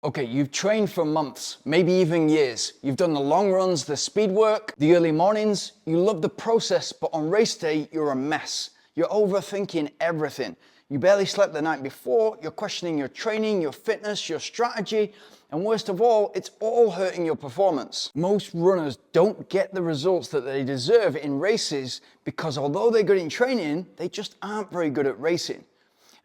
Okay, you've trained for months, maybe even years. You've done the long runs, the speed work, the early mornings. You love the process, but on race day, you're a mess. You're overthinking everything. You barely slept the night before, you're questioning your training, your fitness, your strategy, and worst of all, it's all hurting your performance. Most runners don't get the results that they deserve in races because although they're good in training, they just aren't very good at racing.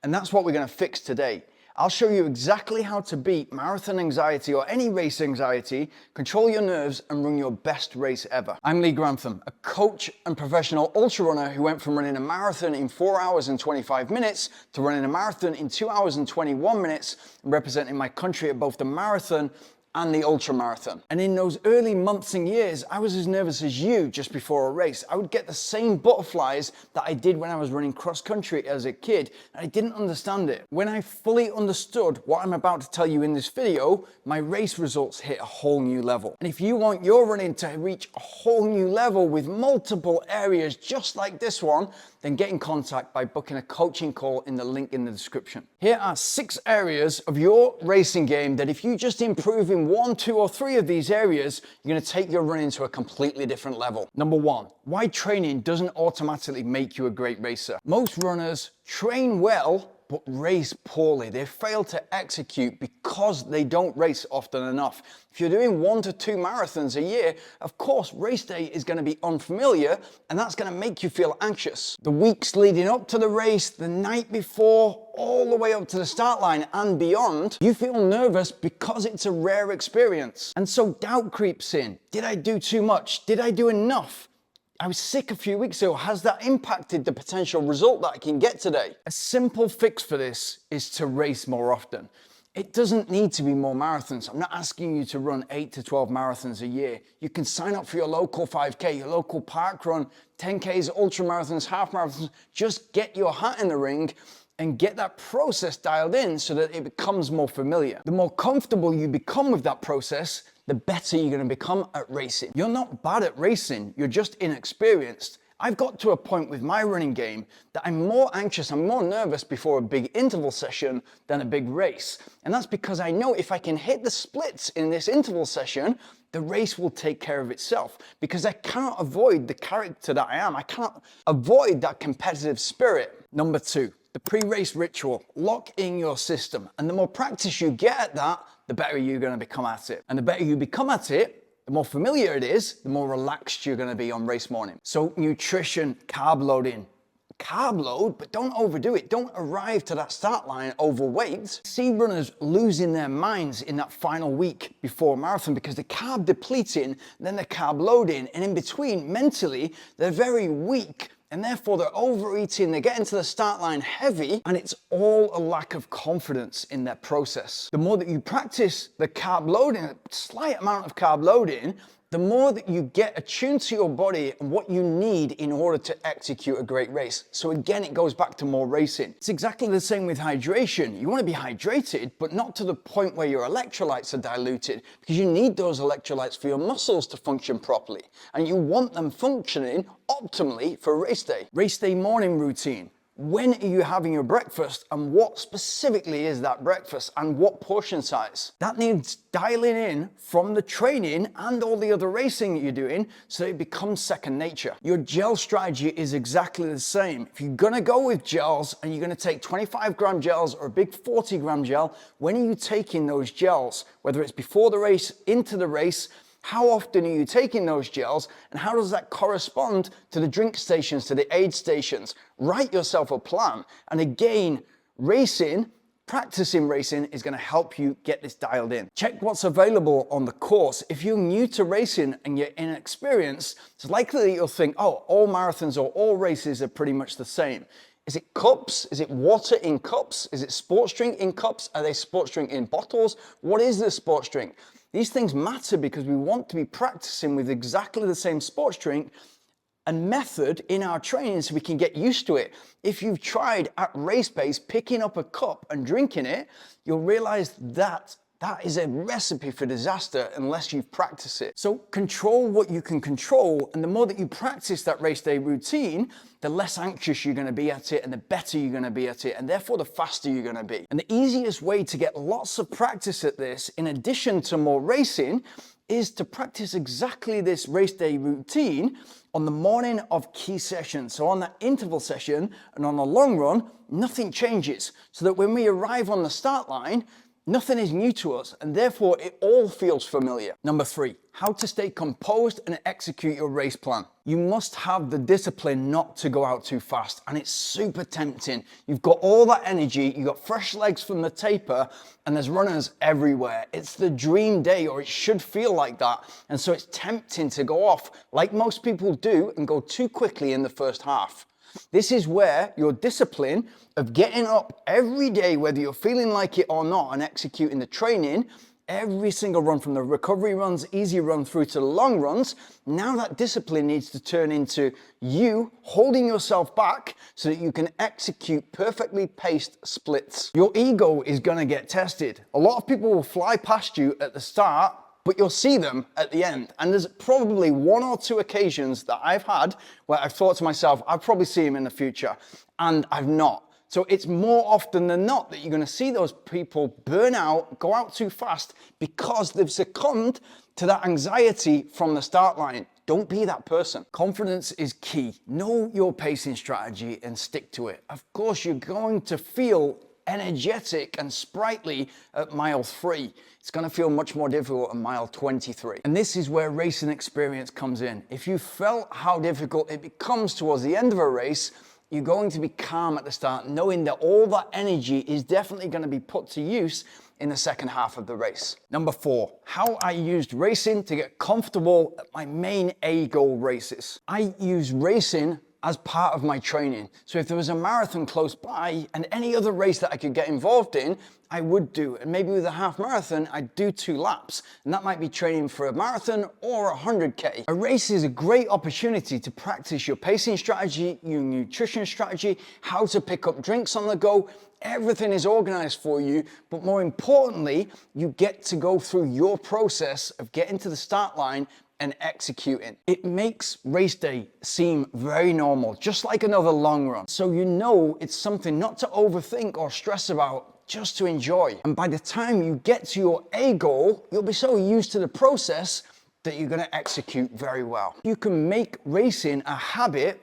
And that's what we're going to fix today. I'll show you exactly how to beat marathon anxiety or any race anxiety, control your nerves, and run your best race ever. I'm Grantham, a coach and professional ultra runner who went from running a marathon in 4 hours and 25 minutes to running a marathon in 2 hours and 21 minutes, and representing my country at both the marathon and the ultra marathon. And in those early months and years, I was as nervous as you just before a race. I would get the same butterflies that I did when I was running cross country as a kid, and I didn't understand it. When I fully understood what I'm about to tell you in this video, my race results hit a whole new level. And if you want your running to reach a whole new level with multiple areas just like this one, then get in contact by booking a coaching call in the link in the description. Here are 6 areas of your racing game that if you just improve in 1, 2, or 3 of these areas, you're going to take your running to a completely different level. Number 1, why training doesn't automatically make you a great racer. Most runners train well but race poorly. They fail to execute because they don't race often enough. If you're doing 1 to 2 marathons a year, of course, race day is going to be unfamiliar, and that's going to make you feel anxious. The weeks leading up to the race, the night before, all the way up to the start line and beyond, you feel nervous because it's a rare experience. And so doubt creeps in. Did I do too much? Did I do enough? I was sick a few weeks ago. Has that impacted the potential result that I can get today? A simple fix for this is to race more often. It doesn't need to be more marathons. I'm not asking you to run 8 to 12 marathons a year. You can sign up for your local 5K, your local park run, 10Ks, ultra marathons, half marathons. Just get your hat in the ring and get that process dialed in so that it becomes more familiar. The more comfortable you become with that process, the better you're going to become at racing. You're not bad at racing, you're just inexperienced. I've got to a point with my running game that I'm more anxious, I'm more nervous before a big interval session than a big race. And that's because I know if I can hit the splits in this interval session, the race will take care of itself, because I cannot avoid the character that I am. I cannot avoid that competitive spirit. Number 2, the pre-race ritual. Lock in your system. And the more practice you get at that, the better you're going to become at it. And the better you become at it, the more familiar it is, the more relaxed you're going to be on race morning. So nutrition, carb loading. Carb load, but don't overdo it. Don't arrive to that start line overweight. See runners losing their minds in that final week before a marathon because they're carb depleting, then they're carb loading, and in between, mentally, they're very weak, and therefore they're overeating, they get into the start line heavy, and it's all a lack of confidence in their process. The more that you practice the carb loading, a slight amount of carb loading, the more that you get attuned to your body and what you need in order to execute a great race. So again, it goes back to more racing. It's exactly the same with hydration. You want to be hydrated, but not to the point where your electrolytes are diluted, because you need those electrolytes for your muscles to function properly. And you want them functioning optimally for race day. Race day morning routine. When are you having your breakfast, and what specifically is that breakfast, and what portion size? That needs dialing in from the training and all the other racing that you're doing so it becomes second nature. Your gel strategy is exactly the same. If you're gonna go with gels and you're gonna take 25-gram gels or a big 40-gram gel, when are you taking those gels? Whether it's before the race, into the race, how often are you taking those gels, and how does that correspond to the drink stations, to the aid stations? Write yourself a plan. And again, practicing racing is going to help you get this dialed in. Check what's available on the course. If you're new to racing and you're inexperienced, it's likely that you'll think, oh, all marathons or all races are pretty much the same. Is it cups? Is it water in cups? Is it sports drink in cups? Are they sports drink in bottles? What is the sports drink? These things matter because we want to be practicing with exactly the same sports drink and method in our training so we can get used to it. If you've tried at race pace picking up a cup and drinking it, you'll realize that That is a recipe for disaster unless you've practiced it. So control what you can control, and the more that you practice that race day routine, the less anxious you're gonna be at it, and the better you're gonna be at it, and therefore the faster you're gonna be. And the easiest way to get lots of practice at this, in addition to more racing, is to practice exactly this race day routine on the morning of key sessions. So on that interval session and on the long run, nothing changes. So that when we arrive on the start line, nothing is new to us, and therefore it all feels familiar. Number 3, how to stay composed and execute your race plan. You must have the discipline not to go out too fast, and it's super tempting. You've got all that energy, you've got fresh legs from the taper, and there's runners everywhere. It's the dream day, or it should feel like that, and so it's tempting to go off, like most people do, and go too quickly in the first half. This is where your discipline of getting up every day, whether you're feeling like it or not, and executing the training, every single run from the recovery runs, easy run through to the long runs, now that discipline needs to turn into you holding yourself back so that you can execute perfectly paced splits. Your ego is gonna get tested. A lot of people will fly past you at the start, but you'll see them at the end. And there's probably 1 or 2 occasions that I've had where I've thought to myself, I'll probably see him in the future, and I've not. So it's more often than not that you're gonna see those people burn out, go out too fast, because they've succumbed to that anxiety from the start line. Don't be that person. Confidence is key. Know your pacing strategy and stick to it. Of course, you're going to feel energetic and sprightly at mile 3. It's going to feel much more difficult at mile 23. And this is where racing experience comes in. If you felt how difficult it becomes towards the end of a race, you're going to be calm at the start, knowing that all that energy is definitely going to be put to use in the second half of the race. Number 4, how I used racing to get comfortable at my main A goal races. I use racing as part of my training. So if there was a marathon close by and any other race that I could get involved in, I would do. And maybe with a half marathon, I'd do 2 laps. And that might be training for a marathon or a 100K. A race is a great opportunity to practice your pacing strategy, your nutrition strategy, how to pick up drinks on the go. Everything is organized for you, but more importantly, you get to go through your process of getting to the start line and executing. It makes race day seem very normal, just like another long run. So you know it's something not to overthink or stress about, just to enjoy. And by the time you get to your A goal, you'll be so used to the process that you're gonna execute very well. You can make racing a habit.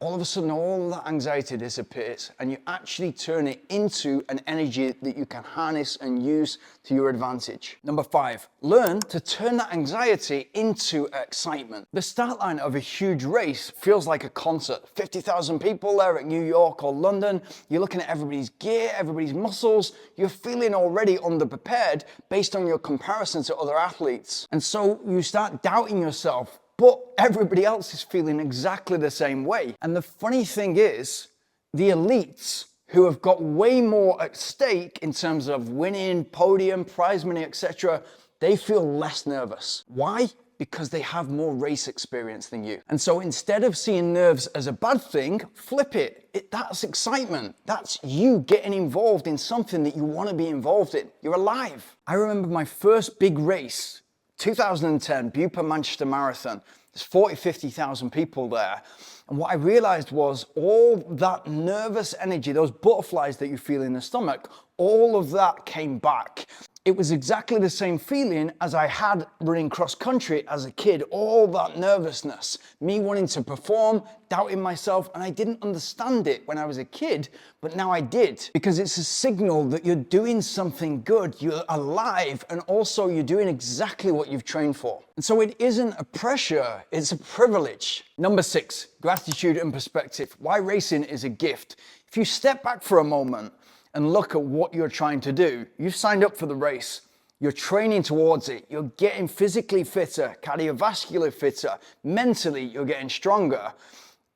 All of a sudden, all that anxiety disappears, and you actually turn it into an energy that you can harness and use to your advantage. Number 5, learn to turn that anxiety into excitement. The start line of a huge race feels like a concert. 50,000 people there at New York or London. You're looking at everybody's gear, everybody's muscles. You're feeling already underprepared based on your comparison to other athletes. And so you start doubting yourself. But everybody else is feeling exactly the same way. And the funny thing is, the elites who have got way more at stake in terms of winning, podium, prize money, etc., they feel less nervous. Why? Because they have more race experience than you. And so instead of seeing nerves as a bad thing, flip it. That's excitement. That's you getting involved in something that you want to be involved in. You're alive. I remember my first big race, 2010, Bupa Manchester Marathon. There's 50,000 people there. And what I realized was all that nervous energy, those butterflies that you feel in the stomach, all of that came back. It was exactly the same feeling as I had running cross country as a kid, all that nervousness, me wanting to perform, doubting myself, and I didn't understand it when I was a kid, but now I did, because it's a signal that you're doing something good, you're alive, and also you're doing exactly what you've trained for. And so it isn't a pressure, it's a privilege. Number 6, gratitude and perspective. Why racing is a gift. If you step back for a moment and look at what you're trying to do, you've signed up for the race. You're training towards it. You're getting physically fitter, cardiovascular fitter. Mentally, you're getting stronger.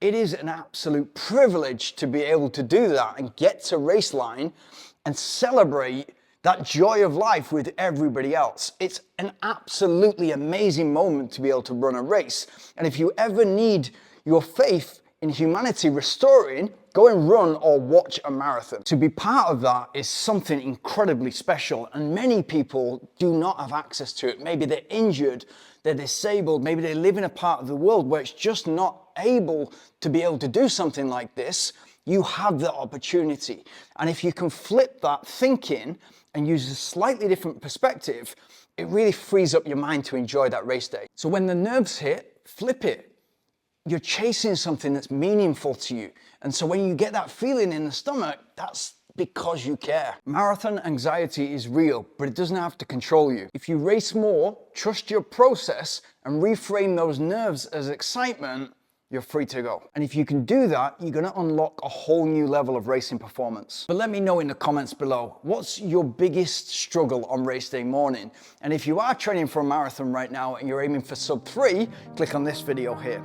It is an absolute privilege to be able to do that and get to race line and celebrate that joy of life with everybody else. It's an absolutely amazing moment to be able to run a race. And if you ever need your faith in humanity restoring, Go and run or watch a marathon. To be part of that is something incredibly special, and many people do not have access to it. Maybe they're injured, they're disabled, maybe they live in a part of the world where it's just not able to be able to do something like this. You have the opportunity. And if you can flip that thinking and use a slightly different perspective, it really frees up your mind to enjoy that race day. So when the nerves hit, flip it. You're chasing something that's meaningful to you. And so when you get that feeling in the stomach, that's because you care. Marathon anxiety is real, but it doesn't have to control you. If you race more, trust your process, and reframe those nerves as excitement, you're free to go. And if you can do that, you're gonna unlock a whole new level of racing performance. But let me know in the comments below, what's your biggest struggle on race day morning? And if you are training for a marathon right now and you're aiming for sub 3, click on this video here.